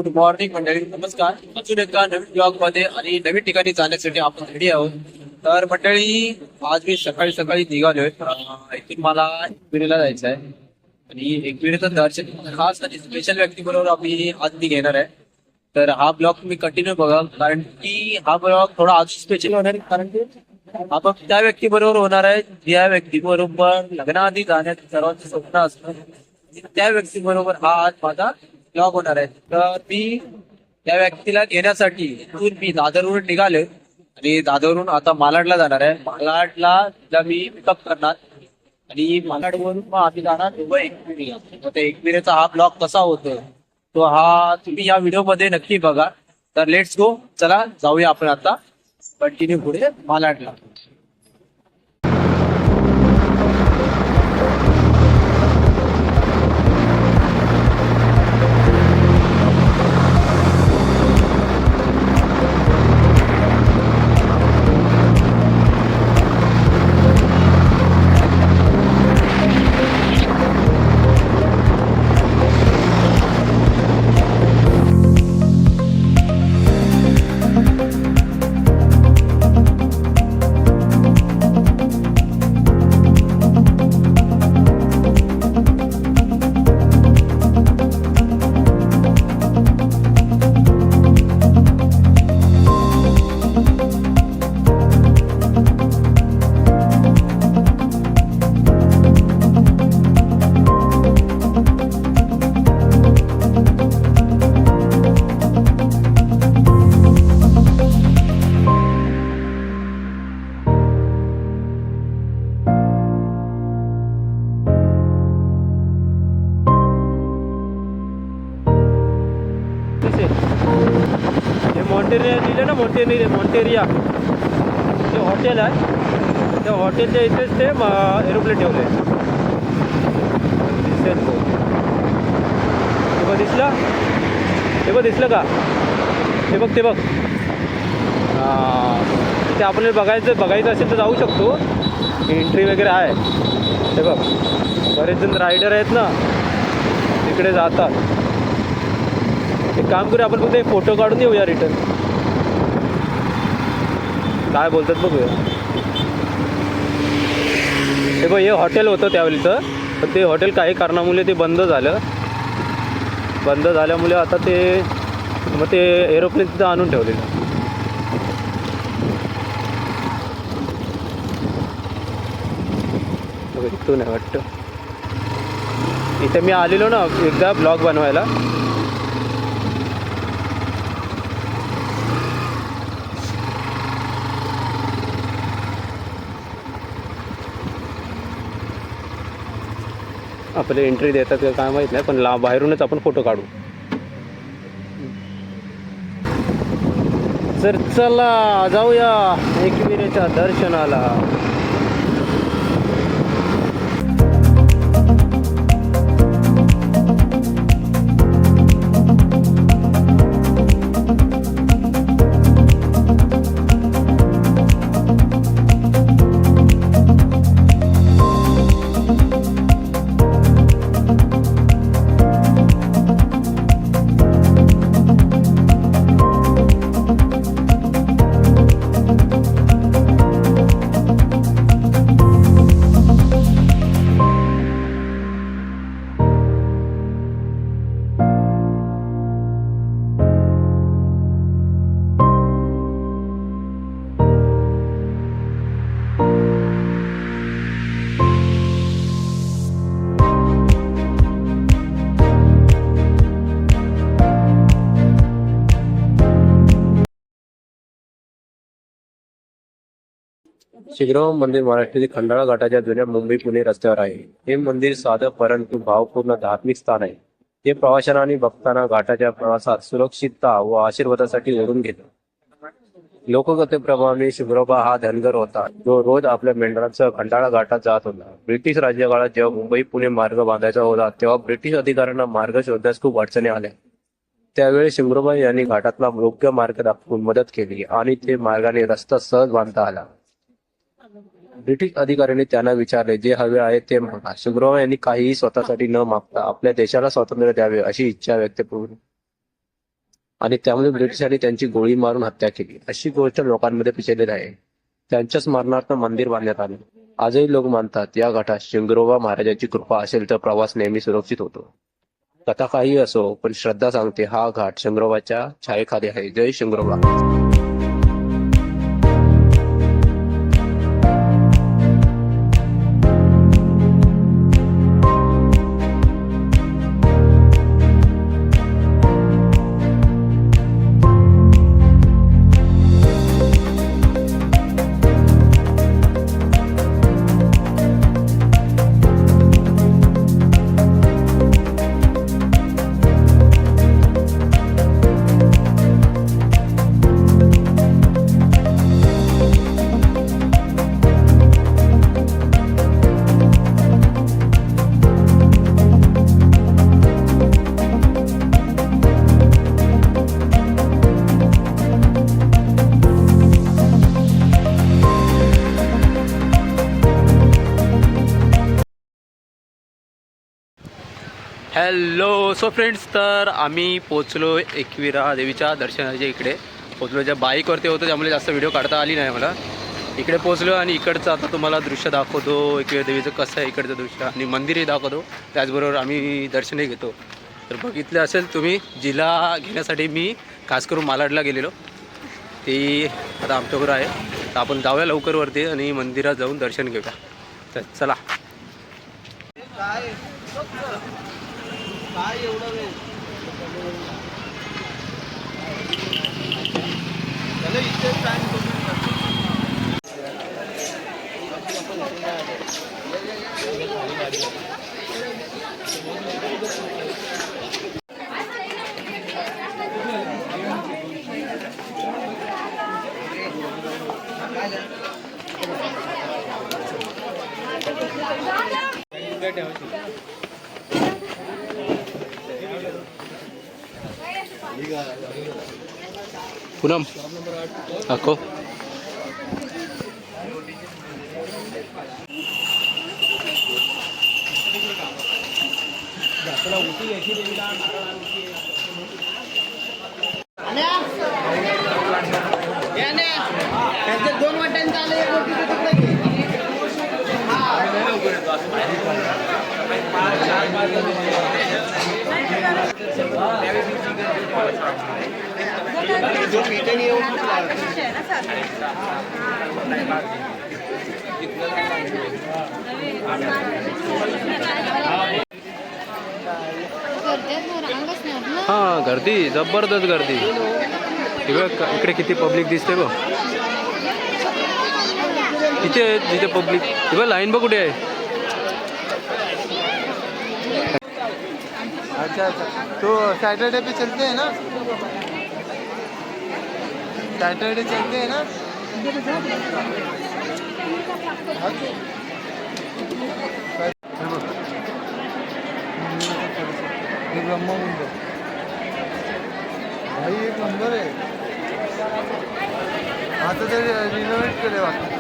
Good morning मंडळी, नमस्कार. अजून एका नवीन ब्लॉग मध्ये आणि नवीन ठिकाणी जाण्यासाठी आपण रेडी आहोत. तर मंडळी, आज मी सकाळी सकाळी निघालोय. इथून मला एकविरेला जायचं आहे आणि एकविरेचं दर्शन खास आणि स्पेशल व्यक्ती बरोबर आम्ही आज मी घेणार आहे. तर हा ब्लॉग तुम्ही कंटिन्यू बघा, कारण की हा ब्लॉग थोडा आज स्पेशल होणार आहे, कारण की आपण त्या व्यक्ती बरोबर होणार आहे ज्या व्यक्ती बरोबर लग्नाआधी जाण्याचं सर्वांचं स्वप्न असतं. त्या व्यक्ती बरोबर हा आज माझा ब्लॉग होणार आहे. तर मी त्या व्यक्तीला घेण्यासाठी इथून मी दादरवरून निघाले आणि दादरवरून आता मालाडला जाणार आहे. मालाडला तिला मी पिकअप करणार आणि मालाडवरून मग आम्ही जाणार दुबई एकविरा. तर त्या एकविरेचा हा ब्लॉग कसा होतो तो हा तुम्ही या व्हिडिओ मध्ये नक्की बघा. तर लेट्स गो, चला जाऊया आपण आता कंटिन्यू पुढे मालाडला. मॉन्टेरिया दिलं ना, मॉन्टेरिया ते हॉटेल आहे. त्या हॉटेलच्या इथेच ते एरोप्लेन ठेवलं आहे. दिसेल तो, ते बघ दिसला, ते बघ दिसलं का, ते बघ, ते बघ. ते आपल्याला बघायचं असेल तर जाऊ शकतो. एंट्री वगैरे आहे. ते बघ, बरेच जण रायडर आहेत ना, तिकडे जातात. एक काम करूया, आपण फक्त एक फोटो काढून येऊया रिटर्न. काय बोलतात बघूया. हे बघ, हे हॉटेल होतं त्यावेळीचं, पण ते हॉटेल काही कारणामुळे ते बंद झालं. बंद झाल्यामुळे आता ते मग ते एरोप्लेन तिथं आणून ठेवलेलं. इथून आहे वाटतं. इथे मी आलेलो ना एकदा ब्लॉग बनवायला. आपले एंट्री देतात का काय माहीत नाही, पण बाहेरूनच आपण फोटो काढू. तर चला जाऊया एकविरेच्या दर्शनाला. शिग्रम मंदिर महाराष्ट्रातील खंडाळा घाटाच्या जुन्या मुंबई पुणे रस्त्यावर आहे. हे मंदिर साधं परंतु भावपूर्ण धार्मिक स्थान आहे. ते प्रवाशांना आणि भक्तांना घाटाच्या प्रवासात सुरक्षितता व आशीर्वादासाठी ओढून घेतं. लोककथेप्रमाणे शुभ्रोबा हा धनगर होता, जो रोज आपल्या मेंढरांसह खंडाळा घाटात जात होता. ब्रिटिश राज्यकाळात जेव्हा मुंबई पुणे मार्ग बांधायचा होता, तेव्हा ब्रिटिश अधिकाऱ्यांना मार्ग शोधण्यास खूप अडचणी आल्या. त्यावेळी शिंगरोबा यांनी घाटातला योग्य मार्ग दाखवून मदत केली आणि ते मार्गाने रस्ता सहज बांधता आला. ब्रिटिश अधिकाऱ्यांनी त्यांना विचारले, जे हवे आहे ते मागा. शुभ्रोबा यांनी काहीही स्वतःसाठी न मागता आपल्या देशाला स्वातंत्र्य द्यावे अशी इच्छा व्यक्त केली. आणि त्यामुळे ब्रिटिशांनी त्यांची गोळी मारून हत्या केली अशी गोष्ट लोकांमध्ये पिचलेली आहे. त्यांच्या स्मरणार्थ मंदिर बांधण्यात आले. आजही लोक मानतात या घाटात शिंगरोबा महाराजांची कृपा असेल तर प्रवास नेहमी सुरक्षित होतो. कथा काही असो पण श्रद्धा सांगते हा घाट शिंगरोबाच्या छायेखाली आहे. जय शिंगरोबा. हॅलो सो फ्रेंड्स, तर आम्ही पोचलो एकविरा देवीच्या दर्शनाच्या इकडे पोचलो. ज्या बाईकवरती होतो त्यामुळे जास्त व्हिडिओ काढता आली नाही मला. इकडे पोचलो आणि इकडचं आता तुम्हाला दृश्य दाखवतो. एकविरा देवीचं कसं आहे इकडचं दृश्य आणि मंदिरही दाखवतो. त्याचबरोबर आम्ही दर्शनही घेतो. तर बघितलं असेल तुम्ही, जिला घेण्यासाठी मी खास करून मालाडला गेलेलो, ती आता आमच्याबरोबर आहे. तर आपण जाऊया लवकर वरती आणि मंदिरात जाऊन दर्शन घेऊया. तर चला. पूनम दाखव. दोन वाट्यांचा आले. हां, गर्दी जबरदस्त गर्दी. इकडे किती पब्लिक दिसते बघ. किती आहे तिथे पब्लिक. बघ लाईन बघ कुठे आहे. अच्छा अच्छा, तो सैटरडे पे चलते हैं ना, सैटरडे चलते हैं ना. ब्रह्मकुंड भाई एक नंबर आहे. आता तर रिनोव्हेट केले वाटतं.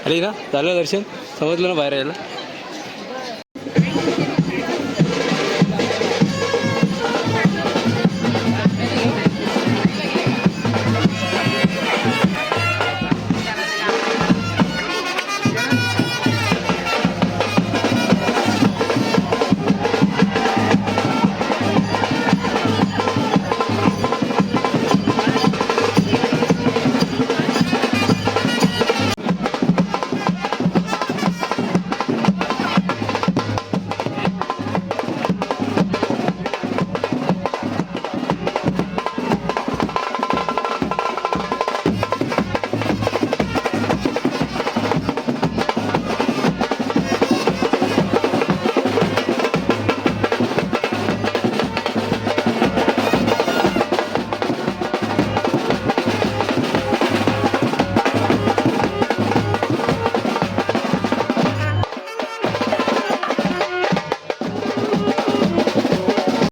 आली ना झालं दर्शन समजलं ना बाहेर यायला